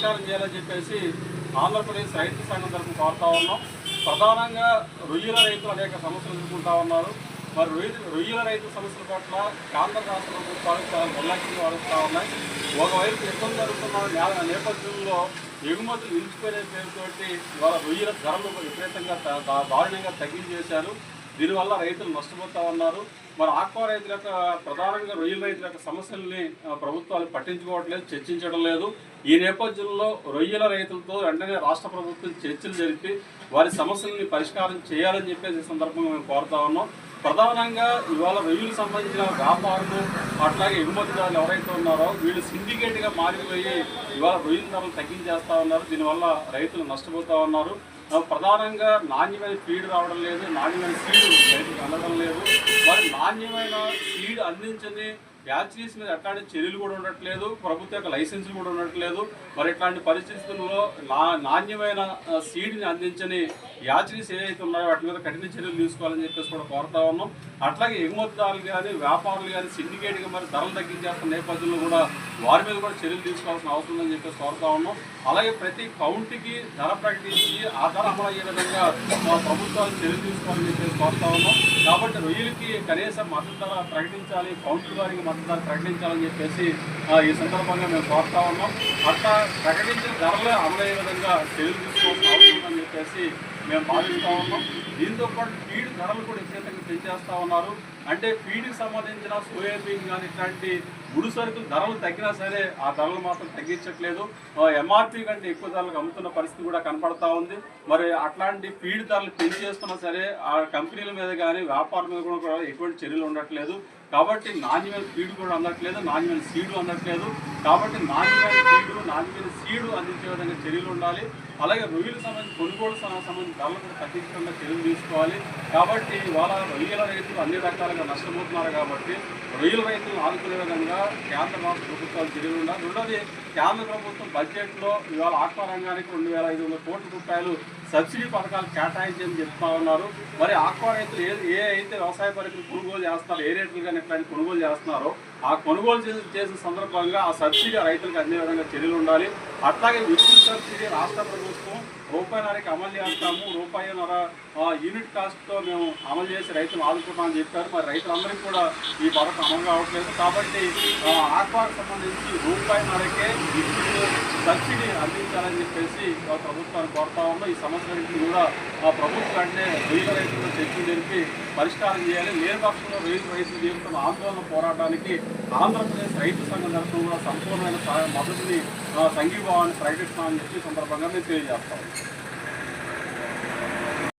పరిష్కారం చేయాలని చెప్పేసి ఆంధ్రప్రదేశ్ రైతు సంఘం తరఫున కోరుతా ఉన్నాం. ప్రధానంగా రొయ్యల రైతులు అనేక సమస్యలు ఎదుర్కొంటా ఉన్నారు. మరి రొయ్యల రైతు సమస్యల పట్ల కేంద్ర రాష్ట్ర ప్రభుత్వాలు చాలా నిర్లక్ష్యంగా వ్యవహరిస్తూ ఉన్నాయి. ఒకవైపు యుద్ధం జరుగుతున్న నేపథ్యంలో ఎగుమతులు నిలిచిపోయే పేరుతోటి ఇవాళ రొయ్యల ధరలు విపరీతంగా దారుణంగా తగ్గించేశారు. దీనివల్ల రైతులు నష్టపోతూ ఉన్నారు. మరి ఆక్వా రైతుల యొక్క ప్రధానంగా రొయ్యల రైతుల యొక్క సమస్యల్ని ప్రభుత్వాలు పట్టించుకోవట్లేదు, చర్చించడం లేదు. ఈ నేపథ్యంలో రొయ్యల రైతులతో వెంటనే రాష్ట్ర ప్రభుత్వం చర్చలు జరిపి వారి సమస్యల్ని పరిష్కారం చేయాలని చెప్పేసి ఈ సందర్భంగా మేము కోరుతా ఉన్నాం. ప్రధానంగా ఇవాళ రొయ్యలకు సంబంధించిన వ్యాపారులు అట్లాగే ఎగుమతిదారులు ఎవరైతే ఉన్నారో వీళ్ళు సిండికేట్గా మారిపోయి ఇవాళ రొయ్యల ధరలు తగ్గించేస్తూ ఉన్నారు. దీనివల్ల రైతులు నష్టపోతూ ఉన్నారు. ప్రధానంగా నాణ్యమైన ఫీడ్ రావడం లేదు, నాణ్యమైన సీడ్ రైతులకు అందడం లేదు. మరి నాణ్యమైన సీడ్ అందించని యాచరీస్ మీద ఎట్లాంటి చర్యలు కూడా ఉండట్లేదు, ప్రభుత్వ యొక్క లైసెన్సులు కూడా ఉండట్లేదు. మరి ఇట్లాంటి పరిస్థితుల్లో నాణ్యమైన సీడ్ని అందించని యాచరీస్ ఏవైతే ఉన్నాయో వాటి మీద కఠిన చర్యలు తీసుకోవాలని చెప్పేసి కూడా కోరుతా ఉన్నాం. అట్లాగే ఎగుమతిదారులు కానీ వ్యాపారులు కానీ సిండికేట్గా మరి ధరలు తగ్గించేస్తున్న నేపథ్యంలో కూడా వారి మీద కూడా చర్యలు తీసుకోవాల్సిన అవసరం ఉందని చెప్పేసి కోరుతా ఉన్నాం. అలాగే ప్రతి కౌంటీకి ధర ప్రకటించి ఆ ధర అమలు అయ్యే విధంగా ప్రభుత్వాలు చర్యలు తీసుకోవాలని చెప్పేసి కోరుతా ఉన్నాం. కాబట్టి రొయ్యలకి కనీసం మద్దతు ధర ప్రకటించాలి, కౌంటీ వారికి మద్దతు ధర ప్రకటించాలని చెప్పేసి ఈ సందర్భంగా మేము కోరుతా ఉన్నాం. అట్లా ప్రకటించిన ధరలే అమలయ్యే విధంగా చర్యలు తీసుకోవాల్సిన అవసరం ఉందని చెప్పేసి మేము భావిస్తూ ఉన్నాం. దీంతో పాటు ఫీడ్ ధరలు కూడా విపరీతంగా పెంచేస్తూ ఉన్నారు. అంటే ఫీడ్కి సంబంధించిన సోయాబీన్ కానీ ఇట్లాంటి ముడి సరుకులు ధరలు తగ్గినా సరే ఆ ధరలు మాత్రం తగ్గించట్లేదు. ఎంఆర్పీ కంటే ఎక్కువ ధరలకు అమ్ముతున్న పరిస్థితి కూడా కనపడతా ఉంది. మరి అట్లాంటి ఫీడ్ ధరలు పెంచేస్తున్నా సరే ఆ కంపెనీల మీద కానీ వ్యాపారుల మీద కూడా ఎటువంటి చర్యలు ఉండట్లేదు. కాబట్టి నాణ్యమైన ఫీడ్ కూడా అందట్లేదు, నాణ్యమైన సీడు అందట్లేదు. కాబట్టి నాణ్యమైన సీడు అందించే విధంగా చర్యలు ఉండాలి. అలాగే రొయ్యలకు సంబంధించి కొనుగోలు సంబంధించిన ధరలు కూడా తగ్గించకుండా చర్యలు తీసుకోవాలి. కాబట్టి ఇవాళ రొయ్యల రైతులు అన్ని రకాలుగా నష్టపోతున్నారు. కాబట్టి రొయ్యల రైతులను ఆదుకునే విధంగా కేంద్ర రాష్ట్ర ప్రభుత్వాలు చర్యలు ఉండాలి. రెండోది, కేంద్ర ప్రభుత్వం బడ్జెట్లో ఇవాళ ఆక్వా రంగానికి 2,500 కోట్ల రూపాయలు సబ్సిడీ పథకాలు కేటాయించని చెప్తా ఉన్నారు. మరి ఆక్వా రైతులు ఏ అయితే వ్యవసాయ పరికరాలు కొనుగోలు చేస్తున్నారో, ఏ రేట్లు కానీ ఇట్లాంటి కొనుగోలు చేస్తున్నారో ఆ కొనుగోలు చేసిన సందర్భంగా ఆ సబ్సిడీ రైతులకు అందే విధంగా చర్యలు ఉండాలి. అట్లాగే విద్యుత్ సబ్సిడీ రాష్ట్ర ప్రభుత్వం రూపాయిన్నరకి అమలు చేస్తాము, రూపాయిన్నర యూనిట్ కాస్ట్తో మేము అమలు చేసి రైతులు ఆదుకుంటామని చెప్పారు. మరి రైతులందరికీ కూడా ఈ పథకం అమలు కావట్లేదు. కాబట్టి ఆక్వాకు సంబంధించి రూపాయిన్నరకే విద్యుత్ సబ్సిడీ అందించాలని చెప్పేసి ప్రభుత్వాన్ని కోరుతా ఉన్నాం. ఈ సమస్యలన్నింటినీ కూడా ప్రభుత్వం అంటే రొయ్యల రైతులతో చర్చలు జరిపి పరిష్కారం చేయాలి. లేని పక్షంలో రైతులు చేస్తున్న ఆందోళన పోరాటానికి ఆంధ్రప్రదేశ్ రైతు సంఘం తరఫున కూడా సంపూర్ణమైన మద్దతుని సంఘీభావాన్ని ప్రకటిస్తామని చెప్పి సందర్భంగా మేము తెలియజేస్తాం.